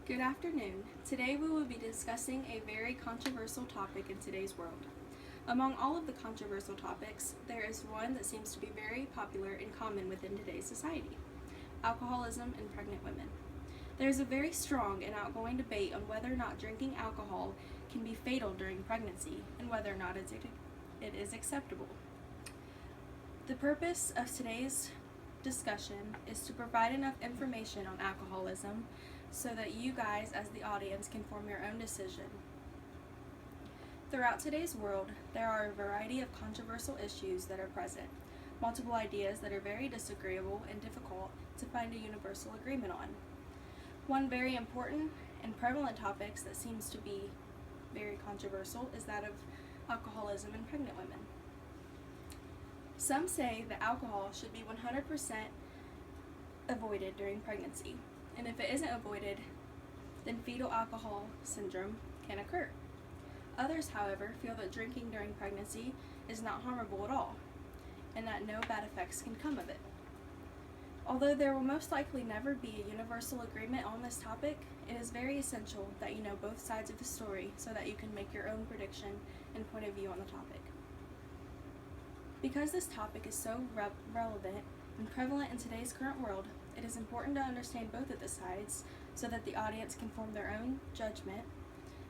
Good afternoon. Today we will be discussing a very controversial topic in today's world. Among all of the controversial topics, there is one that seems to be very popular and common within today's society: alcoholism in pregnant women. There is a very strong and outgoing debate on whether or not drinking alcohol can be fatal during pregnancy and whether or not it is acceptable. The purpose of today's discussion is to provide enough information on alcoholism so that you guys as the audience can form your own decision. Throughout today's world, there are a variety of controversial issues that are present, multiple ideas that are very disagreeable and difficult to find a universal agreement on. One very important and prevalent topic that seems to be very controversial is that of alcoholism in pregnant women. Some say that alcohol should be 100% avoided during pregnancy, and if it isn't avoided, then fetal alcohol syndrome can occur. Others, however, feel that drinking during pregnancy is not harmful at all, and that no bad effects can come of it. Although there will most likely never be a universal agreement on this topic, it is very essential that you know both sides of the story so that you can make your own prediction and point of view on the topic. Because this topic is so relevant and prevalent in today's current world, it is important to understand both of the sides so that the audience can form their own judgment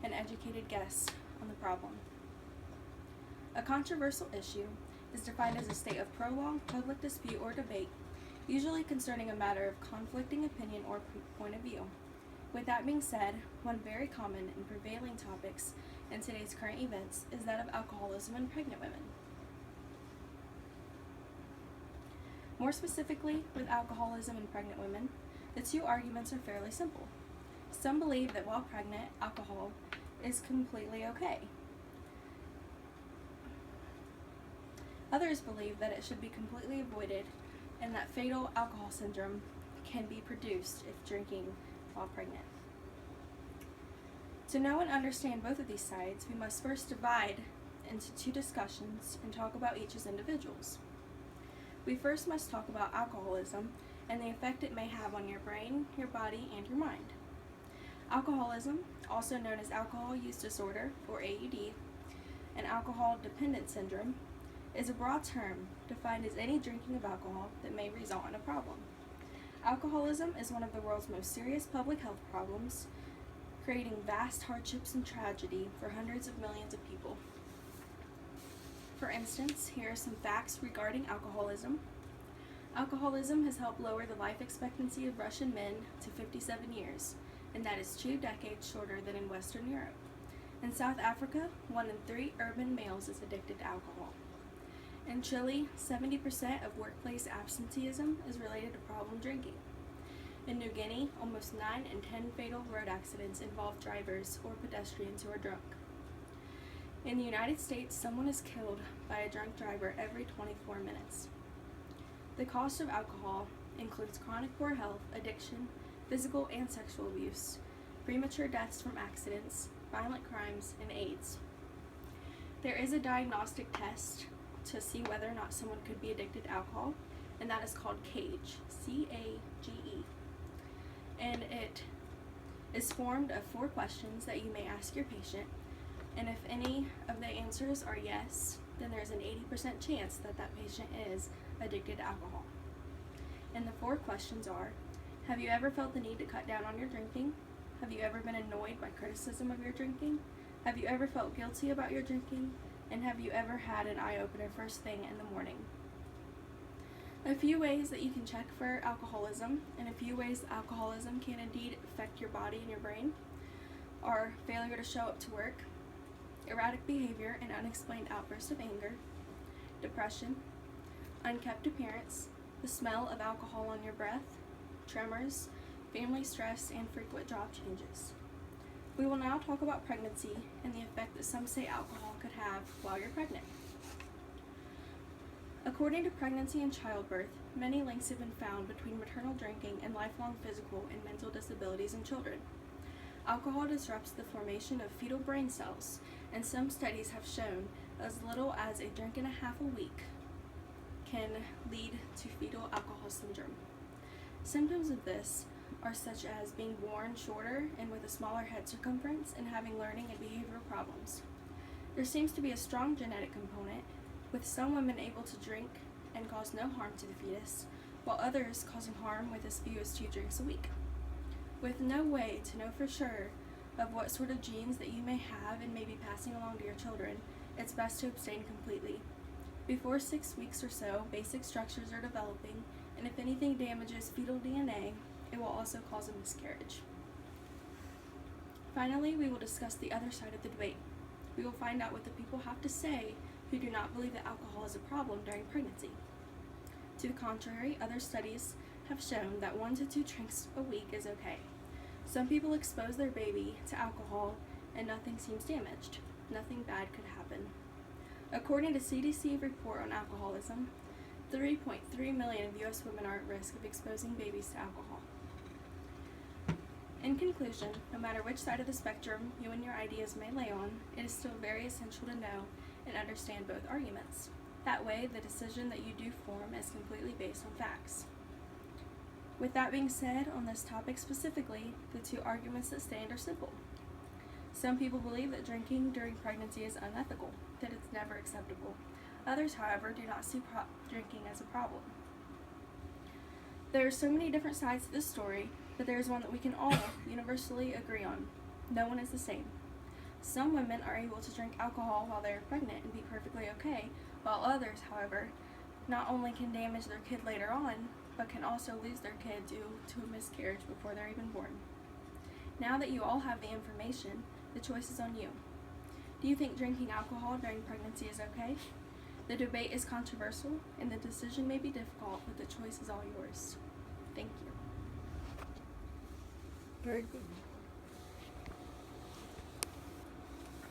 and educated guess on the problem. A controversial issue is defined as a state of prolonged public dispute or debate, usually concerning a matter of conflicting opinion or point of view. With that being said, one very common and prevailing topics in today's current events is that of alcoholism in pregnant women. More specifically, with alcoholism in pregnant women, the two arguments are fairly simple. Some believe that while pregnant, alcohol is completely okay. Others believe that it should be completely avoided and that fatal alcohol syndrome can be produced if drinking while pregnant. To know and understand both of these sides, we must first divide into two discussions and talk about each as individuals. We first must talk about alcoholism and the effect it may have on your brain, your body, and your mind. Alcoholism, also known as alcohol use disorder or AUD, and alcohol dependence syndrome, is a broad term defined as any drinking of alcohol that may result in a problem. Alcoholism is one of the world's most serious public health problems, creating vast hardships and tragedy for hundreds of millions of people. For instance, here are some facts regarding alcoholism. Alcoholism has helped lower the life expectancy of Russian men to 57 years, and that is 2 decades shorter than in Western Europe. In South Africa, 1 in 3 urban males is addicted to alcohol. In Chile, 70% of workplace absenteeism is related to problem drinking. In New Guinea, almost 9 in 10 fatal road accidents involve drivers or pedestrians who are drunk. In the United States, someone is killed by a drunk driver every 24 minutes. The cost of alcohol includes chronic poor health, addiction, physical and sexual abuse, premature deaths from accidents, violent crimes, and AIDS. There is a diagnostic test to see whether or not someone could be addicted to alcohol, and that is called CAGE, C-A-G-E. And it is formed of 4 questions that you may ask your patient, and if any of the answers are yes, then there's an 80% chance that that patient is addicted to alcohol. And the 4 questions are: have you ever felt the need to cut down on your drinking? Have you ever been annoyed by criticism of your drinking? Have you ever felt guilty about your drinking? And have you ever had an eye-opener first thing in the morning? A few ways that you can check for alcoholism, and a few ways that alcoholism can indeed affect your body and your brain, are failure to show up to work, erratic behavior and unexplained outbursts of anger, depression, unkempt appearance, the smell of alcohol on your breath, tremors, family stress, and frequent job changes. We will now talk about pregnancy and the effect that some say alcohol could have while you're pregnant. According to Pregnancy and Childbirth, many links have been found between maternal drinking and lifelong physical and mental disabilities in children. Alcohol disrupts the formation of fetal brain cells, and some studies have shown as little as a drink and a half a week can lead to fetal alcohol syndrome. Symptoms of this are such as being born shorter and with a smaller head circumference and having learning and behavioral problems. There seems to be a strong genetic component, with some women able to drink and cause no harm to the fetus, while others causing harm with as few as 2 drinks a week. With no way to know for sure of what sort of genes that you may have and may be passing along to your children, it's best to abstain completely. Before 6 weeks or so, basic structures are developing, and if anything damages fetal DNA, it will also cause a miscarriage. Finally, we will discuss the other side of the debate. We will find out what the people have to say who do not believe that alcohol is a problem during pregnancy. To the contrary, other studies have shown that 1 to 2 drinks a week is okay. Some people expose their baby to alcohol and nothing seems damaged. Nothing bad could happen. According to CDC report on alcoholism, 3.3 million of U.S. women are at risk of exposing babies to alcohol. In conclusion, no matter which side of the spectrum you and your ideas may lay on, it is still very essential to know and understand both arguments. That way, the decision that you do form is completely based on facts. With that being said, on this topic specifically, the 2 arguments that stand are simple. Some people believe that drinking during pregnancy is unethical, that it's never acceptable. Others, however, do not see drinking as a problem. There are so many different sides to this story, but there is one that we can all universally agree on. No one is the same. Some women are able to drink alcohol while they are pregnant and be perfectly okay, while others, however, not only can damage their kid later on, but can also lose their kid due to a miscarriage before they're even born. Now that you all have the information, the choice is on you. Do you think drinking alcohol during pregnancy is okay? The debate is controversial, and the decision may be difficult, but the choice is all yours. Thank you. Very good.